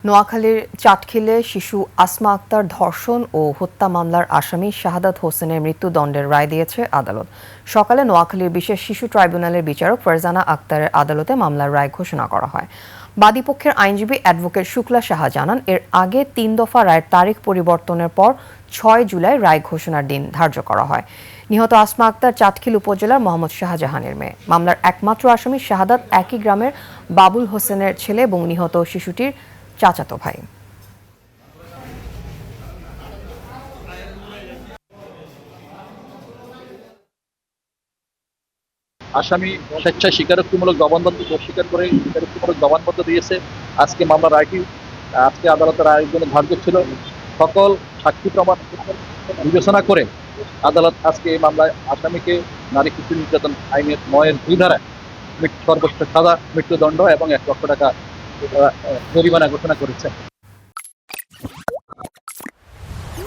নোয়াখালীর চাটখিলে শিশু আসমা আক্তার ধর্ষণ ও হত্যা মামলার আসামি শাহাদাত হোসেনের মৃত্যুদণ্ডের রায় দিয়েছে আদালত। সকালে নোয়াখালীর বিশেষ শিশু ট্রাইব্যুনালের বিচারক ফারজানা আক্তারের আদালতে মামলার রায় ঘোষণা করা হয়। বাদীপক্ষের আইনজীবী অ্যাডভোকেট শুক্লা সাহা জানান, এর আগে ৩ দফা রায়ের তারিখ পরিবর্তনের পর ৬ জুলাই রায় ঘোষণার দিন ধার্য করা হয়। নিহত আসমা আক্তার চাটখিল উপজেলার মোহাম্মদ শাহজাহানের মেয়ে। মামলার একমাত্র আসামি শাহাদাত একই গ্রামের বাবুল হোসেনের ছেলে এবং নিহত শিশুটির চাচাতো ভাই। আসামি স্বেচ্ছায় স্বীকারোক্তিমূলক জবানবন্দি অস্বীকার করে স্বীকারোক্তিমূলক জবানবন্দি দিয়েছে। আজকে মামলার রায়টি আজকে আদালতের রায়ের জন্য ধার্য ছিল। সকল সাক্ষী প্রমাণ বিবেচনা করে আদালত আজকে এই মামলায় আসামিকে নারী শিশু নির্যাতন আইনের ৯-২ ধারায় সর্বোচ্চ সাজা, মৃত্যুদণ্ড এবং ১ লক্ষ টাকা জরিমানা ঘোষণা করেছে।